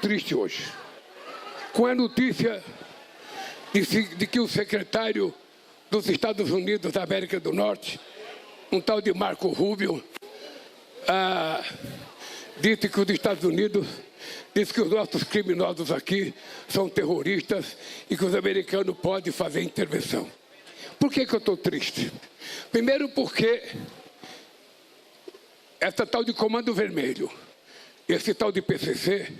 triste hoje com a notícia de que o secretário dos Estados Unidos da América do Norte, um tal de Marco Rubio, disse que os Estados Unidos, disse que os nossos criminosos aqui são terroristas e que os americanos podem fazer intervenção. Por que eu estou triste? Primeiro porque essa tal de Comando Vermelho, esse tal de PCC,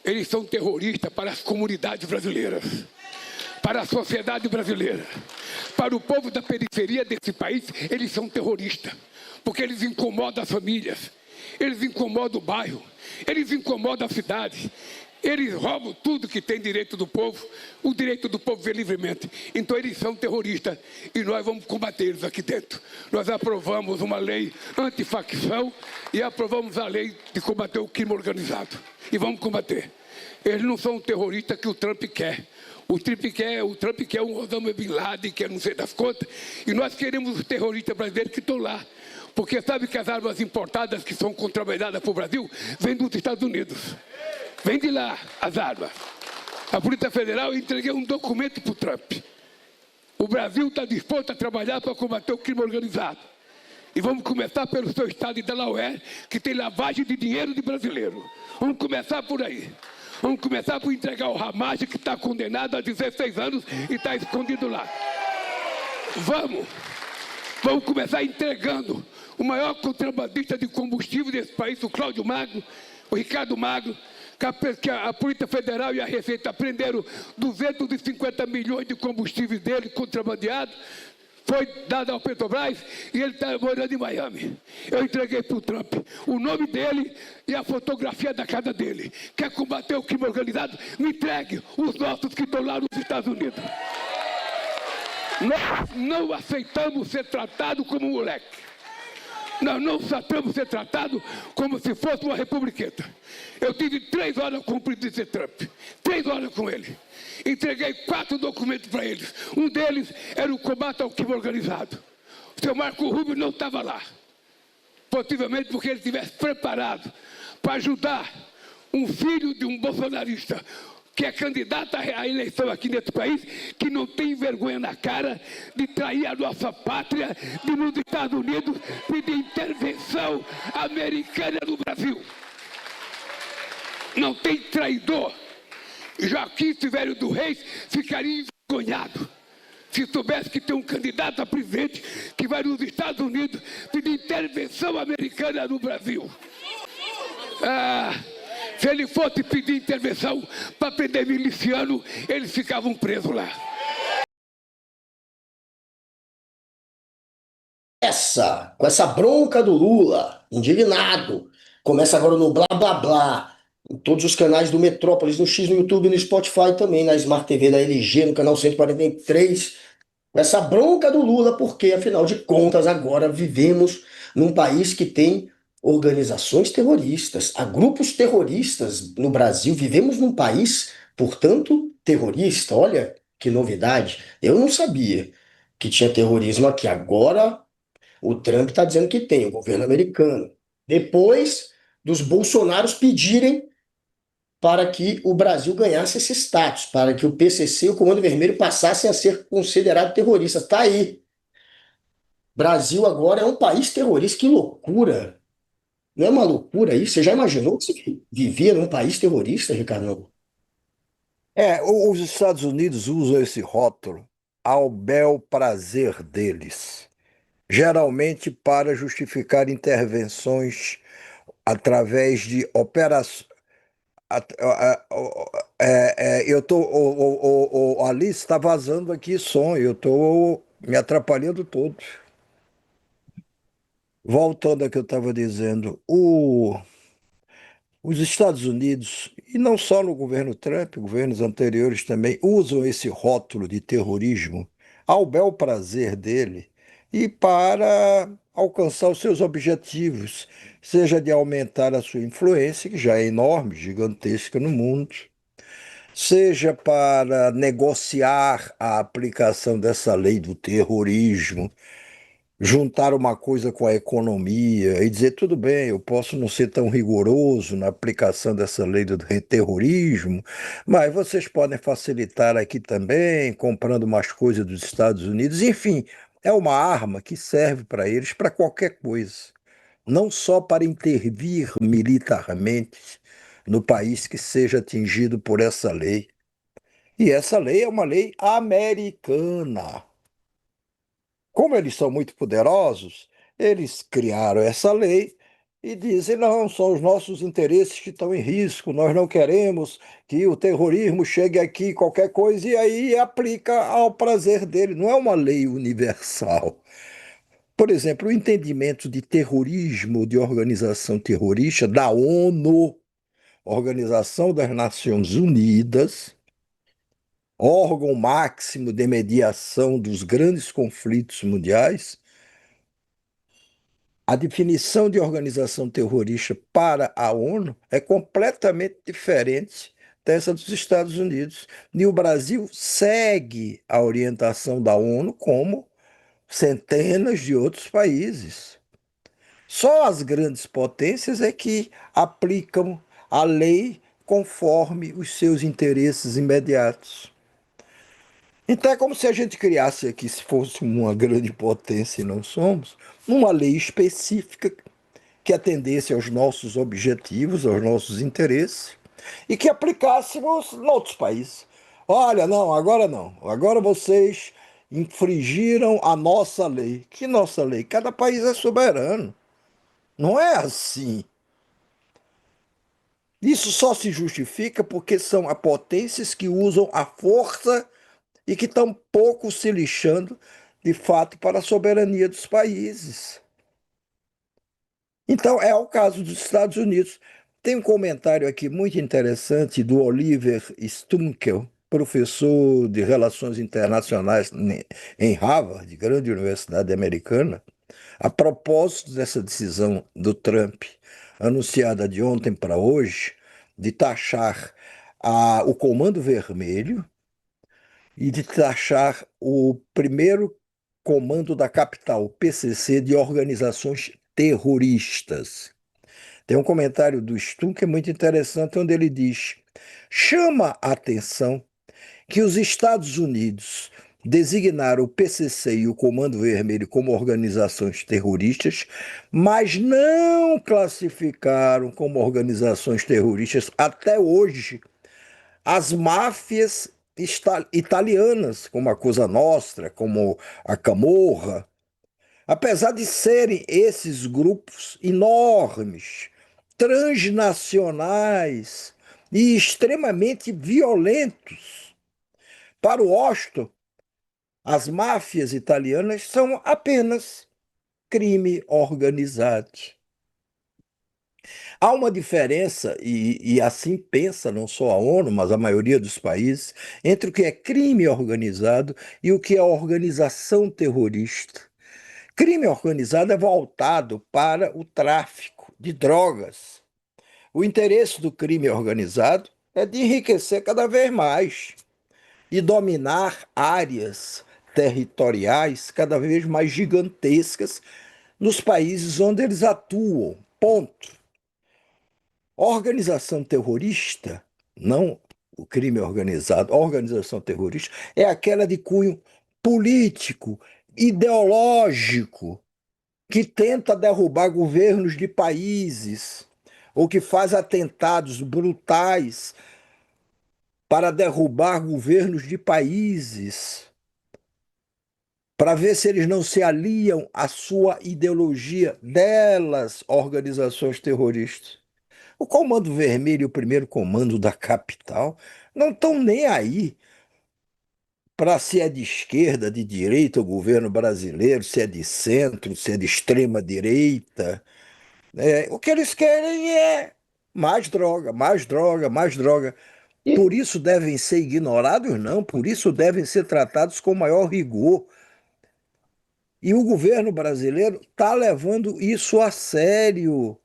eles são terroristas para as comunidades brasileiras, para a sociedade brasileira, para o povo da periferia desse país. Eles são terroristas, porque eles incomodam as famílias, eles incomodam o bairro, eles incomodam a cidade, eles roubam tudo que tem direito do povo, o direito do povo ver livremente. Então eles são terroristas e nós vamos combater eles aqui dentro. Nós aprovamos uma lei antifacção e aprovamos a lei de combater o crime organizado. E vamos combater. Eles não são terroristas que o Trump quer. O Trump quer um Osama Bin Laden, que não sei das contas, e nós queremos os terroristas brasileiros que estão lá. Porque sabe que as armas importadas que são contrabandeadas para o Brasil vêm dos Estados Unidos. Vem de lá as armas. A Polícia Federal, eu entreguei um documento para o Trump. O Brasil está disposto a trabalhar para combater o crime organizado. E vamos começar pelo seu estado de Delaware, que tem lavagem de dinheiro de brasileiro. Vamos começar por aí. Vamos começar por entregar o Ramage, que está condenado a 16 anos e está escondido lá. Vamos começar entregando o maior contrabandista de combustível desse país, o Cláudio Magno, o Ricardo Magno, que a Polícia Federal e a Receita prenderam 250 milhões de combustíveis dele contrabandeado, foi dado ao Petrobras e ele está morando em Miami. Eu entreguei para o Trump o nome dele e a fotografia da casa dele. Quer combater o crime organizado? Me entregue os nossos que estão lá nos Estados Unidos. Nós não aceitamos ser tratados como moleque. Nós não aceitamos ser tratados como se fosse uma republiqueta. Eu tive 3 horas com o presidente Trump. 3 horas com ele. Entreguei 4 documentos para eles. Um deles era o combate ao crime organizado. O seu Marco Rubio não estava lá. Possivelmente porque ele estivesse preparado para ajudar um filho de um bolsonarista que é candidato à eleição aqui nesse país, que não tem vergonha na cara de trair a nossa pátria, de nos Estados Unidos pedir intervenção americana no Brasil. Não tem traidor. Joaquim Silvério do Reis ficaria envergonhado se soubesse que tem um candidato a presidente que vai nos Estados Unidos pedir intervenção americana no Brasil. Se ele fosse pedir intervenção para prender miliciano, eles ficavam presos lá. Com essa bronca do Lula, indignado, começa agora no Blá Blá Blá, em todos os canais do Metrópolis, no X, no YouTube, no Spotify também, na Smart TV da LG, no canal 143, com essa bronca do Lula, porque, afinal de contas, agora vivemos num país que tem organizações terroristas, há grupos terroristas no Brasil, vivemos num país, portanto, terrorista. Olha que novidade, eu não sabia que tinha terrorismo aqui, agora o Trump está dizendo que tem, o governo americano. Depois dos bolsonaros pedirem para que o Brasil ganhasse esse status, para que o PCC e o Comando Vermelho passassem a ser considerados terroristas. Está aí. Brasil agora é um país terrorista, que loucura! Não é uma loucura isso? Você já imaginou que você vivia num país terrorista, Ricardo? Os Estados Unidos usam esse rótulo ao bel prazer deles, geralmente para justificar intervenções através de operações. Ali está vazando aqui som, eu estou me atrapalhando todo. Voltando ao que eu estava dizendo, os Estados Unidos, e não só no governo Trump, governos anteriores também, usam esse rótulo de terrorismo ao bel prazer dele e para alcançar os seus objetivos, seja de aumentar a sua influência, que já é enorme, gigantesca no mundo, seja para negociar a aplicação dessa lei do terrorismo juntar uma coisa com a economia e dizer, tudo bem, eu posso não ser tão rigoroso na aplicação dessa lei do terrorismo, mas vocês podem facilitar aqui também, comprando mais coisas dos Estados Unidos. Enfim, é uma arma que serve para eles para qualquer coisa, não só para intervir militarmente no país que seja atingido por essa lei. E essa lei é uma lei americana. Como eles são muito poderosos, eles criaram essa lei e dizem: não, são os nossos interesses que estão em risco, nós não queremos que o terrorismo chegue aqui, qualquer coisa, e aí aplica ao prazer dele. Não é uma lei universal. Por exemplo, o entendimento de terrorismo, de organização terrorista da ONU, Organização das Nações Unidas, órgão máximo de mediação dos grandes conflitos mundiais. A definição de organização terrorista para a ONU é completamente diferente dessa dos Estados Unidos. E o Brasil segue a orientação da ONU como centenas de outros países. Só as grandes potências é que aplicam a lei conforme os seus interesses imediatos. Então é como se a gente criasse aqui, se fosse uma grande potência e não somos, uma lei específica que atendesse aos nossos objetivos, aos nossos interesses, e que aplicássemos em outros países. Olha, não, agora não. Agora vocês infringiram a nossa lei. Que nossa lei? Cada país é soberano. Não é assim. Isso só se justifica porque são as potências que usam a força e que estão pouco se lixando, de fato, para a soberania dos países. Então, é o caso dos Estados Unidos. Tem um comentário aqui muito interessante do Oliver Stunkel, professor de Relações Internacionais em Harvard, grande universidade americana, a propósito dessa decisão do Trump, anunciada de ontem para hoje, de taxar o Comando Vermelho e de taxar o primeiro comando da capital, o PCC, de organizações terroristas. Tem um comentário do Stum que é muito interessante, onde ele diz: chama a atenção que os Estados Unidos designaram o PCC e o Comando Vermelho como organizações terroristas, mas não classificaram como organizações terroristas até hoje as máfias italianas, como a Cosa Nostra, como a Camorra, apesar de serem esses grupos enormes, transnacionais e extremamente violentos. Para o Washington, as máfias italianas são apenas crime organizado. Há uma diferença, e assim pensa não só a ONU, mas a maioria dos países, entre o que é crime organizado e o que é organização terrorista. Crime organizado é voltado para o tráfico de drogas. O interesse do crime organizado é de enriquecer cada vez mais e dominar áreas territoriais cada vez mais gigantescas nos países onde eles atuam. Ponto. Organização terrorista, não o crime organizado, a organização terrorista é aquela de cunho político, ideológico, que tenta derrubar governos de países, ou que faz atentados brutais para derrubar governos de países, para ver se eles não se aliam à sua ideologia delas, organizações terroristas. O Comando Vermelho e o primeiro comando da capital não estão nem aí para se é de esquerda, de direita o governo brasileiro, se é de centro, se é de extrema direita. O que eles querem é mais droga, mais droga, mais droga. E Por isso devem ser ignorados? Não, por isso devem ser tratados com maior rigor. E o governo brasileiro está levando isso a sério.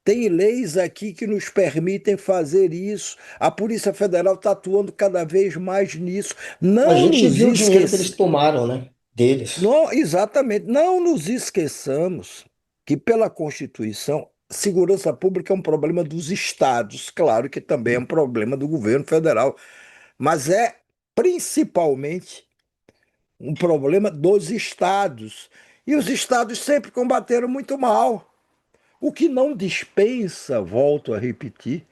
Tem leis aqui que nos permitem fazer isso. A Polícia Federal está atuando cada vez mais nisso. a Não gente nos viu o dinheiro que eles esquecer. tomaram, né? deles. Não, exatamente. Não nos esqueçamos que, pela Constituição, segurança pública é um problema dos estados. Claro que também é um problema do governo federal, mas é principalmente um problema dos estados. E os estados sempre combateram muito mal. O que não dispensa, volto a repetir,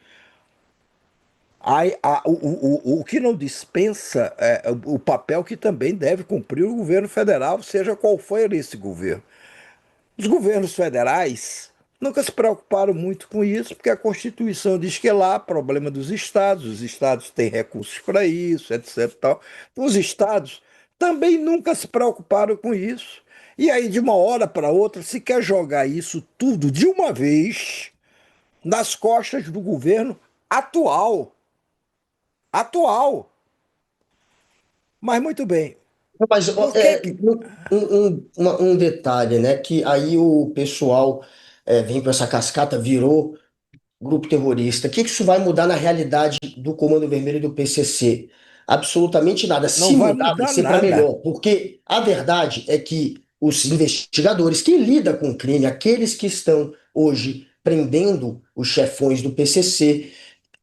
o que não dispensa é o papel que também deve cumprir o governo federal, seja qual for esse governo. Os governos federais nunca se preocuparam muito com isso, porque a Constituição diz que é lá problema dos estados, os estados têm recursos para isso, etc. Tal. Os estados também nunca se preocuparam com isso. E aí, de uma hora para outra, se quer jogar isso tudo de uma vez nas costas do governo atual. Atual. Mas muito bem. Mas ó, Por que um detalhe, né? Que aí o pessoal vem com essa cascata, virou grupo terrorista. O que que isso vai mudar na realidade do Comando Vermelho e do PCC? Absolutamente nada. não Se vai mudar, vai mudar ser para nada? melhor, porque a verdade é que os investigadores, quem lida com o crime, aqueles que estão hoje prendendo os chefões do PCC,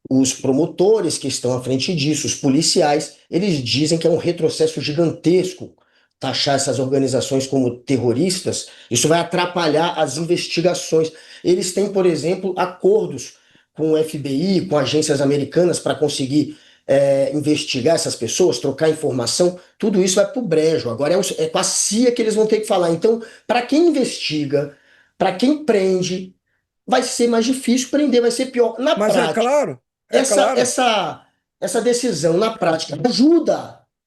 os promotores que estão à frente disso, os policiais, eles dizem que é um retrocesso gigantesco taxar essas organizações como terroristas. Isso vai atrapalhar as investigações. Eles têm, por exemplo, acordos com o FBI, com agências americanas para conseguir investigar essas pessoas, trocar informação. Tudo isso vai para o brejo. Agora é com a CIA que eles vão ter que falar. Então, para quem investiga, para quem prende, vai ser mais difícil prender, vai ser pior. Na Mas prática, é essa, claro. essa, essa decisão, na prática,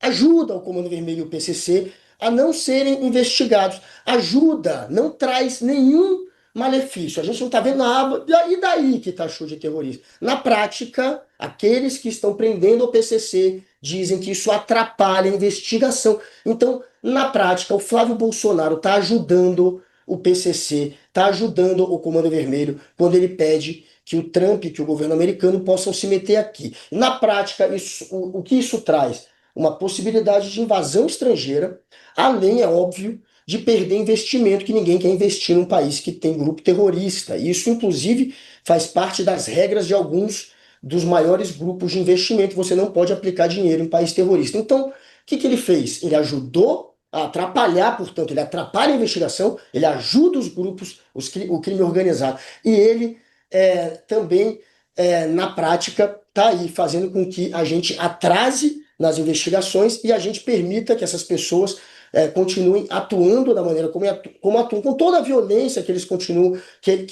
ajuda o Comando Vermelho e o PCC a não serem investigados. Ajuda, não traz nenhum malefício. A gente não está vendo nada. E daí que taxou de terrorista? Na prática, aqueles que estão prendendo o PCC dizem que isso atrapalha a investigação. Então, na prática, o Flávio Bolsonaro está ajudando o PCC, está ajudando o Comando Vermelho quando ele pede que o Trump, que o governo americano possam se meter aqui. Na prática, o que isso traz? Uma possibilidade de invasão estrangeira, além, é óbvio, de perder investimento, que ninguém quer investir num país que tem grupo terrorista. Isso, inclusive, faz parte das regras de alguns dos maiores grupos de investimento. Você não pode aplicar dinheiro em país terrorista. Então, o que que ele fez? Ele ajudou a atrapalhar, portanto, ele atrapalha a investigação, ele ajuda os grupos, o crime organizado. E ele também, na prática, está aí fazendo com que a gente atrase nas investigações e a gente permita que essas pessoas continuem atuando da maneira como atuam, com toda a violência que eles continuam, que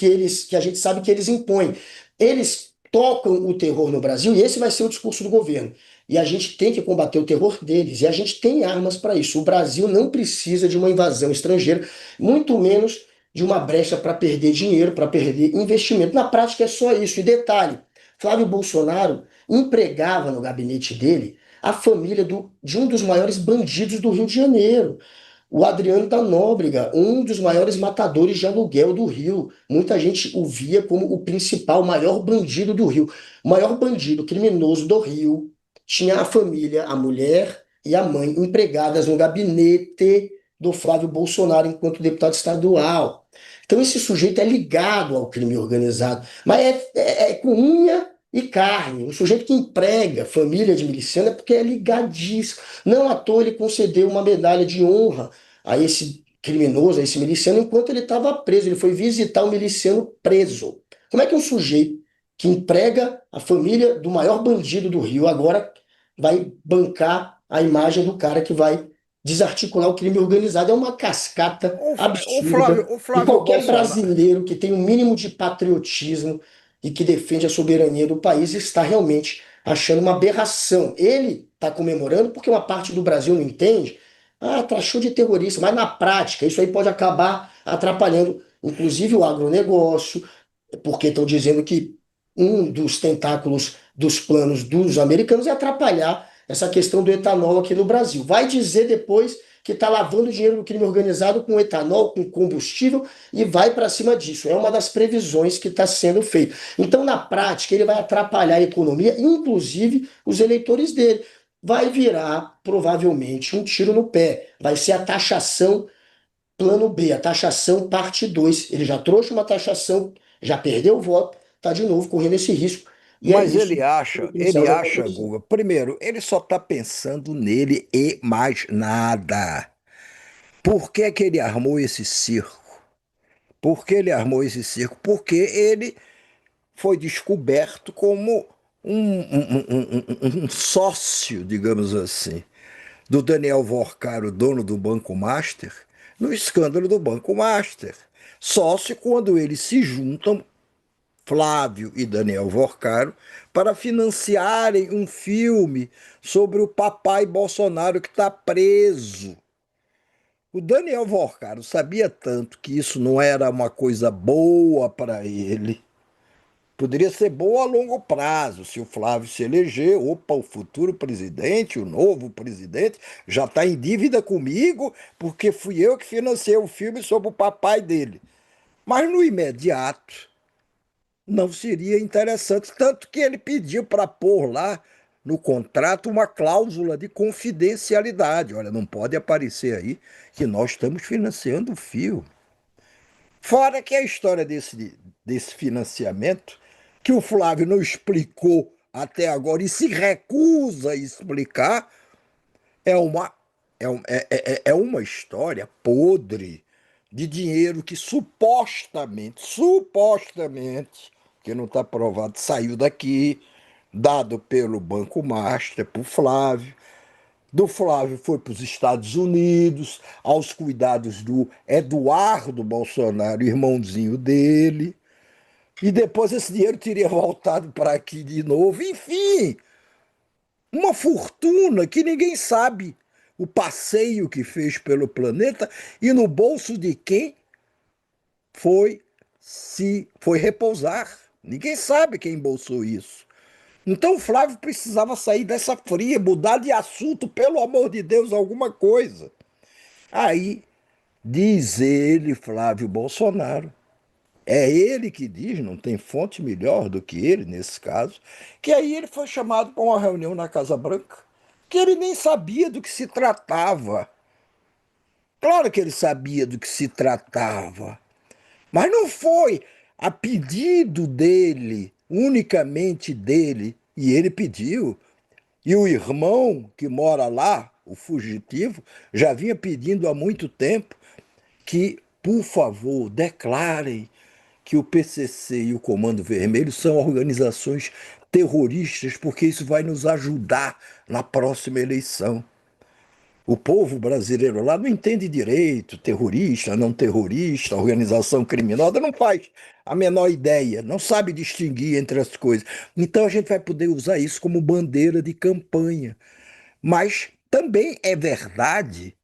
a gente sabe que eles impõem. Eles tocam o terror no Brasil e esse vai ser o discurso do governo. E a gente tem que combater o terror deles, e a gente tem armas para isso. O Brasil não precisa de uma invasão estrangeira, muito menos de uma brecha para perder dinheiro, para perder investimento. Na prática é só isso. E detalhe, Flávio Bolsonaro empregava no gabinete dele a família de um dos maiores bandidos do Rio de Janeiro, o Adriano da Nóbrega, um dos maiores matadores de aluguel do Rio. Muita gente o via como o principal, maior bandido do Rio. O maior bandido criminoso do Rio tinha a família, a mulher e a mãe empregadas no gabinete do Flávio Bolsonaro enquanto deputado estadual. Então esse sujeito é ligado ao crime organizado, mas é com unha e carne. Um sujeito que emprega família de miliciano é porque é ligadíssimo. Não à toa ele concedeu uma medalha de honra a esse criminoso, a esse miliciano, enquanto ele estava preso. Ele foi visitar o miliciano preso. Como é que um sujeito que emprega a família do maior bandido do Rio agora vai bancar a imagem do cara que vai desarticular o crime organizado? É uma cascata absurda. O E Flávio qualquer Bolsonaro. brasileiro que tem um mínimo de patriotismo e que defende a soberania do país está realmente achando uma aberração. Ele está comemorando porque uma parte do Brasil não entende. Ah, taxou de terrorista, mas na prática isso aí pode acabar atrapalhando, inclusive, o agronegócio, porque estão dizendo que um dos tentáculos dos planos dos americanos é atrapalhar essa questão do etanol aqui no Brasil. Vai dizer depois que está lavando dinheiro do crime organizado com etanol, com combustível, e vai para cima disso. É uma das previsões que está sendo feita. Então, na prática, ele vai atrapalhar a economia, inclusive os eleitores dele. vai virar provavelmente um tiro no pé. Vai ser a taxação plano B, a taxação parte 2. Ele já trouxe uma taxação, já perdeu o voto, está de novo correndo esse risco. E é Mas isso que o ele policial já está acha, dizendo. Guga, primeiro, ele só está pensando nele e mais nada. Por que que ele armou esse circo? Por que ele armou esse circo? Porque ele foi descoberto como um sócio, digamos assim, do Daniel Vorcaro, dono do Banco Master, no escândalo do Banco Master. Sócio quando eles se juntam, Flávio e Daniel Vorcaro, para financiarem um filme sobre o papai Bolsonaro que está preso. O Daniel Vorcaro sabia tanto que isso não era uma coisa boa para ele. Poderia ser boa a longo prazo, se o Flávio se eleger, opa, o futuro presidente, o novo presidente, já está em dívida comigo, porque fui eu que financei o filme sobre o papai dele. Mas no imediato, não seria interessante, tanto que ele pediu para pôr lá no contrato uma cláusula de confidencialidade. Olha, não pode aparecer aí que nós estamos financiando o filme. Fora que a história desse financiamento, que o Flávio não explicou até agora e se recusa a explicar, é uma, é uma história podre de dinheiro que supostamente, que não está provado, saiu daqui, dado pelo Banco Master, para o Flávio. Do Flávio foi para os Estados Unidos, aos cuidados do Eduardo Bolsonaro, irmãozinho dele. E depois esse dinheiro teria voltado para aqui de novo. Enfim, uma fortuna que ninguém sabe o passeio que fez pelo planeta e no bolso de quem foi se foi repousar. Ninguém sabe quem embolsou isso. Então o Flávio precisava sair dessa fria, mudar de assunto, pelo amor de Deus, alguma coisa. Aí diz ele, Flávio Bolsonaro, é ele que diz, não tem fonte melhor do que ele nesse caso, que aí ele foi chamado para uma reunião na Casa Branca, que ele nem sabia do que se tratava. Claro que ele sabia do que se tratava, mas não foi a pedido dele, unicamente dele, e ele pediu. E o irmão que mora lá, o fugitivo, já vinha pedindo há muito tempo que, por favor, declarem que o PCC e o Comando Vermelho são organizações terroristas, porque isso vai nos ajudar na próxima eleição. O povo brasileiro lá não entende direito, terrorista, não terrorista, organização criminosa, não faz a menor ideia, não sabe distinguir entre as coisas. Então a gente vai poder usar isso como bandeira de campanha. Mas também é verdade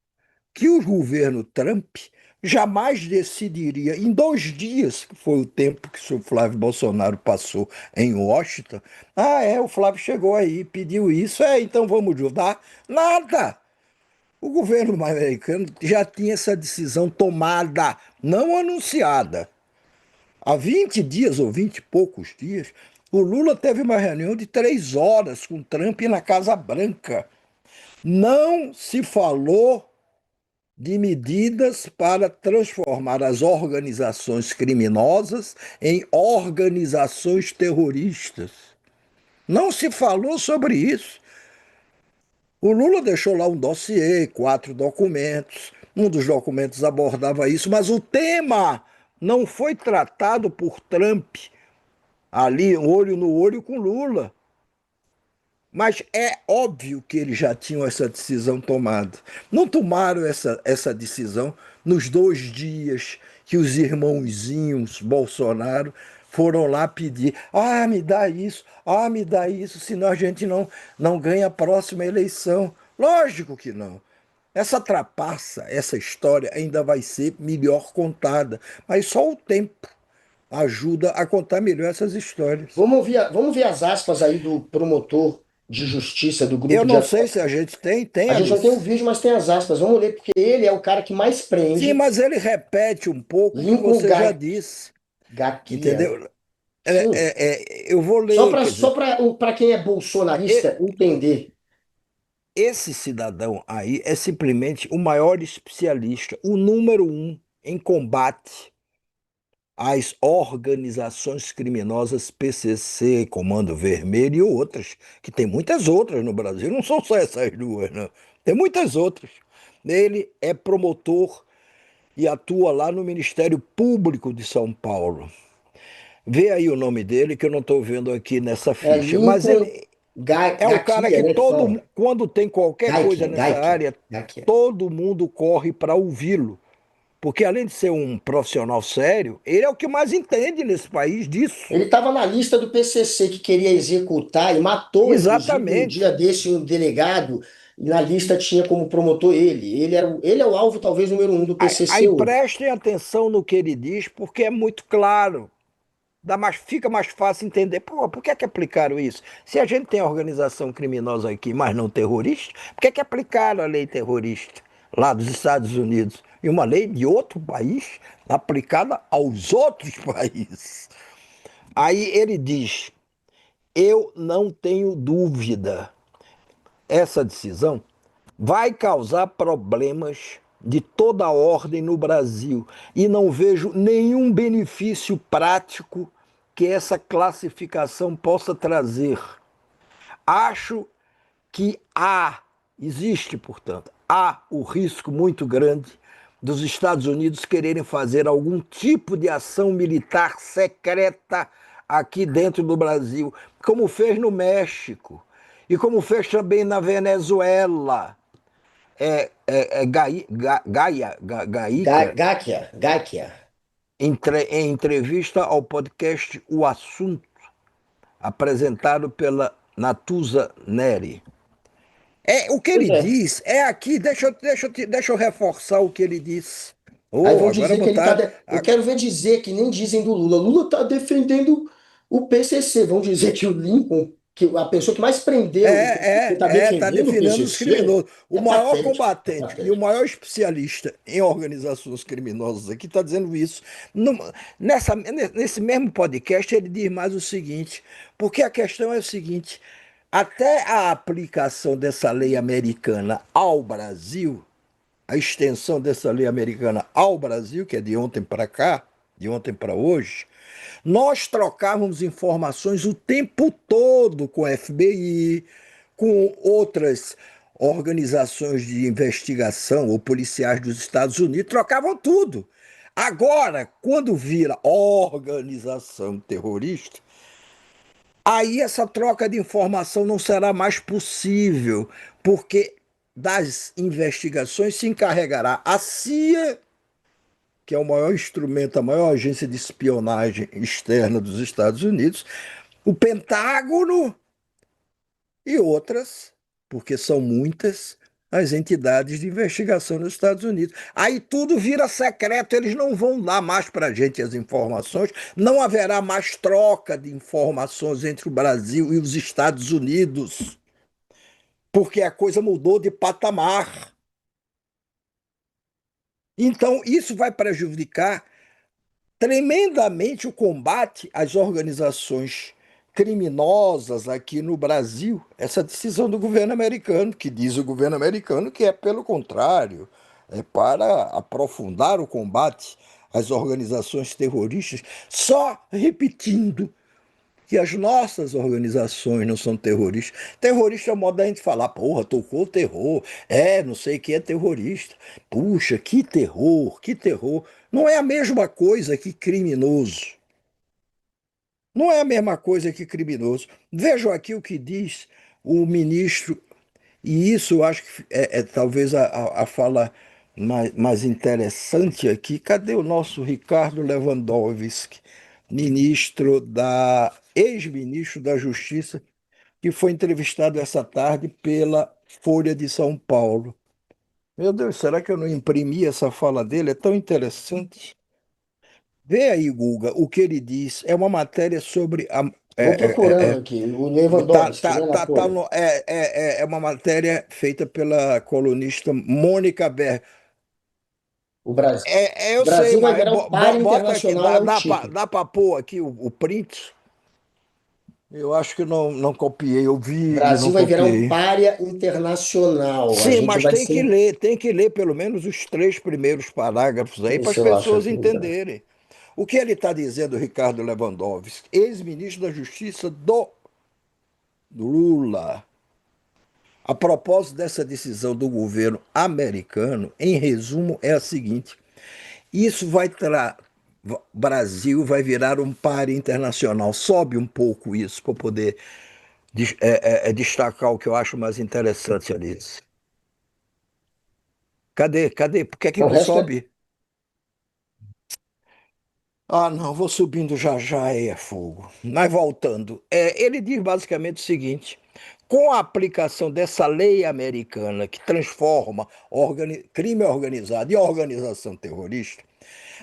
que o governo Trump jamais decidiria, em 2 dias, que foi o tempo que o senhor Flávio Bolsonaro passou em Washington, o Flávio chegou aí, pediu isso, então vamos ajudar. Nada! O governo americano já tinha essa decisão tomada, não anunciada. Há 20 dias ou 20 e poucos dias, o Lula teve uma reunião de 3 horas com Trump na Casa Branca. Não se falou de medidas para transformar as organizações criminosas em organizações terroristas. Não se falou sobre isso. O Lula deixou lá um dossiê, 4 documentos. Um dos documentos abordava isso, mas o tema não foi tratado por Trump ali, olho no olho com Lula. Mas é óbvio que eles já tinham essa decisão tomada. Não tomaram essa decisão nos 2 dias que os irmãozinhos Bolsonaro foram lá pedir: me dá isso, senão a gente não ganha a próxima eleição. Lógico que não. Essa trapaça, essa história ainda vai ser melhor contada, mas só o tempo ajuda a contar melhor essas histórias. Vamos ver as aspas aí do promotor de justiça do Eu grupo de não sei se a gente tem, A gente não tem o Alice. vídeo, mas tem as aspas. Vamos ler, porque ele é o cara que mais Sim, prende. mas ele repete um pouco o que Lincoln você já disse, Gaquiel. entendeu? Sim. Eu vou Só ler, para quer dizer, quem é e- bolsonarista entender. esse cidadão aí é simplesmente o maior especialista, o número um em combate às organizações criminosas PCC, Comando Vermelho e outras, que tem muitas outras no Brasil, não são só essas duas, não. Tem muitas outras. Ele é promotor e atua lá no Ministério Público de São Paulo. Vê aí o nome dele, que eu não estou vendo aqui nessa É ficha. Mas Lincoln ele é um cara Gakia, que né, que fala. quando tem qualquer coisa nessa Gaikia, área, Gakia. todo mundo corre para ouvi-lo. Porque além de ser um profissional sério, ele é o que mais entende nesse país disso. Ele estava na lista do PCC que queria executar e matou, inclusive, um Exatamente. dia desse um delegado, e na lista tinha como promotor ele. Ele é o alvo, talvez, número um do PCC Aí hoje. prestem atenção no que ele diz, porque é muito claro. Fica mais fácil entender. Pô, por que é que aplicaram isso? Se a gente tem organização criminosa aqui, mas não terrorista, por que é que aplicaram a lei terrorista lá dos Estados Unidos? E uma lei de outro país aplicada aos outros países. Aí ele diz: eu não tenho dúvida, essa decisão vai causar problemas de toda a ordem no Brasil e não vejo nenhum benefício prático que essa classificação possa trazer. Acho que existe, portanto, há o risco muito grande dos Estados Unidos quererem fazer algum tipo de ação militar secreta aqui dentro do Brasil, como fez no México e como fez também na Venezuela. Gaíca, Gakia. em entrevista ao podcast O Assunto, apresentado pela Natuza Neri. O que Pois ele é. diz é aqui, deixa eu reforçar o que ele diz. Aí Oh, vão agora dizer que ele está. botaram. Eu quero ver dizer que nem dizem do Lula. Lula está defendendo o PCC. Vão dizer que o Lincoln, que a pessoa que mais prendeu o PCC, está Tá defendendo o defendendo os PCC. criminosos. O É maior patético. É combatente e o patético. maior especialista em organizações criminosas aqui está dizendo isso. Nesse mesmo podcast, ele diz mais o seguinte: porque a questão é o seguinte, até a aplicação dessa lei americana ao Brasil, a extensão dessa lei americana ao Brasil, que é de ontem para cá, de ontem para hoje, nós trocávamos informações o tempo todo com o FBI, com outras organizações de investigação ou policiais dos Estados Unidos, trocavam tudo. Agora, quando vira organização terrorista, aí essa troca de informação não será mais possível, porque das investigações se encarregará a CIA, que é o maior instrumento, a maior agência de espionagem externa dos Estados Unidos, o Pentágono e outras, porque são muitas, as entidades de investigação nos Estados Unidos. Aí tudo vira secreto, eles não vão dar mais para a gente as informações, não haverá mais troca de informações entre o Brasil e os Estados Unidos, porque a coisa mudou de patamar. Então, isso vai prejudicar tremendamente o combate às organizações criminosas aqui no Brasil. Essa decisão do governo americano, que diz o governo americano que é pelo contrário, é para aprofundar o combate às organizações terroristas, só repetindo que as nossas organizações não são terroristas. Terrorista é o modo da gente falar, porra, tocou terror, não sei o que é terrorista. Puxa, que terror, que terror. Não é a mesma coisa que criminoso. Não é a mesma coisa que criminoso. Vejam aqui o que diz o ministro, e isso eu acho que é talvez a fala mais interessante aqui. Cadê o nosso Ricardo Lewandowski, ex-ministro da Justiça, que foi entrevistado essa tarde pela Folha de São Paulo? Meu Deus, será que eu não imprimi essa fala dele? É tão interessante. Vê aí, Guga, o que ele diz. É uma matéria sobre a. Estou procurando aqui, o Lewandowski, né, na Folha. É uma matéria feita pela colunista Mônica Berger. O Brasil. Eu O sei, Brasil vai mas virar um páreo bota aqui, internacional, é o título. dá pra pôr aqui o print? Eu acho que não copiei o O vídeo, não Brasil vai virar um copiei. pária internacional. A Sim, gente mas vai ser. tem que ler pelo menos os três primeiros parágrafos aí para as Isso eu acho pessoas equivocado. entenderem. O que ele está dizendo, Ricardo Lewandowski, ex-ministro da Justiça do Lula, a propósito dessa decisão do governo americano, em resumo, é a seguinte: isso vai Brasil vai virar um páreo internacional. Sobe um pouco isso para poder destacar o que eu acho mais interessante, Alice. Cadê? Cadê? Por que é que O não resto é. sobe? Ah, não, vou subindo já já aí é fogo. Mas voltando, ele diz basicamente o seguinte: com a aplicação dessa lei americana que transforma crime organizado em organização terrorista,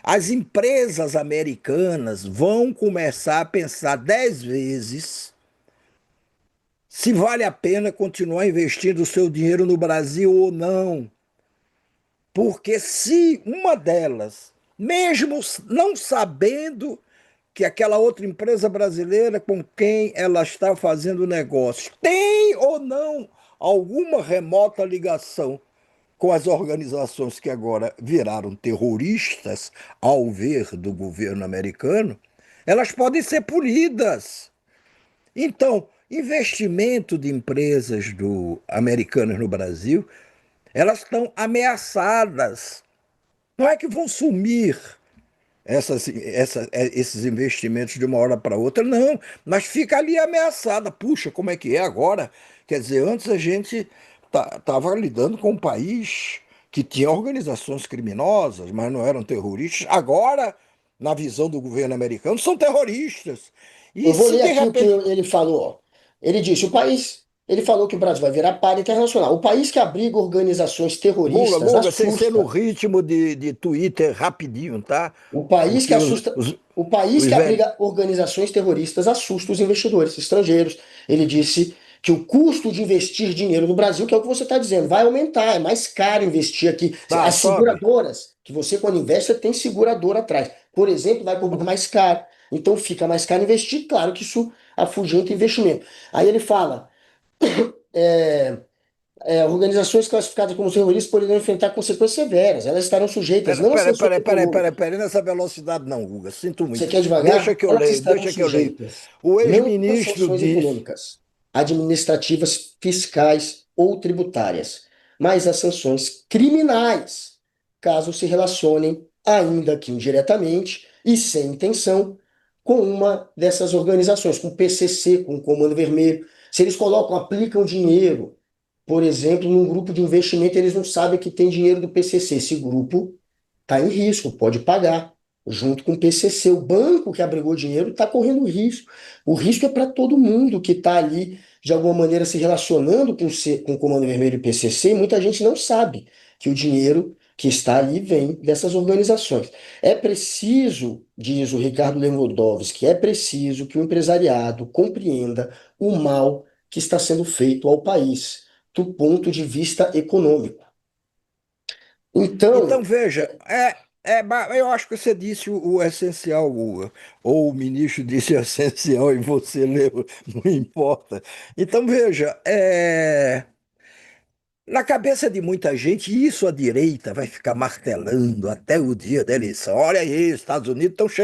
as empresas americanas vão começar a pensar 10 vezes se vale a pena continuar investindo o seu dinheiro no Brasil ou não. Porque se uma delas, mesmo não sabendo que aquela outra empresa brasileira com quem ela está fazendo negócio tem ou não alguma remota ligação com as organizações que agora viraram terroristas ao ver do governo americano, elas podem ser punidas. Então, investimento de empresas americanas no Brasil, elas estão ameaçadas. Não é que vão sumir esses investimentos de uma hora para outra, não, mas fica ali ameaçada. Puxa, como é que é agora? Quer dizer, antes a gente estava lidando com um país que tinha organizações criminosas, mas não eram terroristas. Agora, na visão do governo americano, são terroristas. Eu E vou se ler de aqui o que repente. ele falou. Ó. Ele disse: o país. Ele falou que o Brasil vai virar párea internacional. O país que abriga organizações Guga, terroristas Guga, sem ser no assusta. ritmo de Twitter rapidinho, tá? O país que Porque assusta. O país os que velhos. abriga organizações terroristas assusta os investidores estrangeiros. Ele disse que o custo de investir dinheiro no Brasil, que é o que você está dizendo, vai aumentar. É mais caro investir aqui. Tá, As sobe. seguradoras, que você, quando investe, você tem seguradora atrás. Por exemplo, vai cobrar mais caro. Então fica mais caro investir. Claro que isso afugenta investimento. Aí ele fala. é, organizações classificadas como terroristas poderão enfrentar consequências severas. Elas estarão sujeitas não a sanções econômicas. Pera, nessa velocidade não, Guga, sinto Você muito. quer devagar? Elas estarão Deixa que eu leio. sujeitas O não a ex-ministro sanções diz, econômicas, administrativas, fiscais ou tributárias, mas a sanções criminais, caso se relacionem, ainda que indiretamente e sem intenção, com uma dessas organizações, com o PCC, com o Comando Vermelho. Se eles colocam, aplicam dinheiro, por exemplo, num grupo de investimento, eles não sabem que tem dinheiro do PCC. Esse grupo está em risco, pode pagar, junto com o PCC. O banco que abrigou o dinheiro está correndo risco. O risco é para todo mundo que está ali, de alguma maneira, se relacionando com o Comando Vermelho e o PCC, e muita gente não sabe que o dinheiro que está ali vem dessas organizações. É preciso, diz o Ricardo Lewandowski, é preciso que o empresariado compreenda o mal que está sendo feito ao país, do ponto de vista econômico. então Então, veja, eu acho que você disse o essencial, Guga, ou o ministro disse o essencial e você leu, não importa. Então veja, na cabeça de muita gente, isso a direita vai ficar martelando até o dia da eleição. Olha aí, os Estados Unidos estão chegando.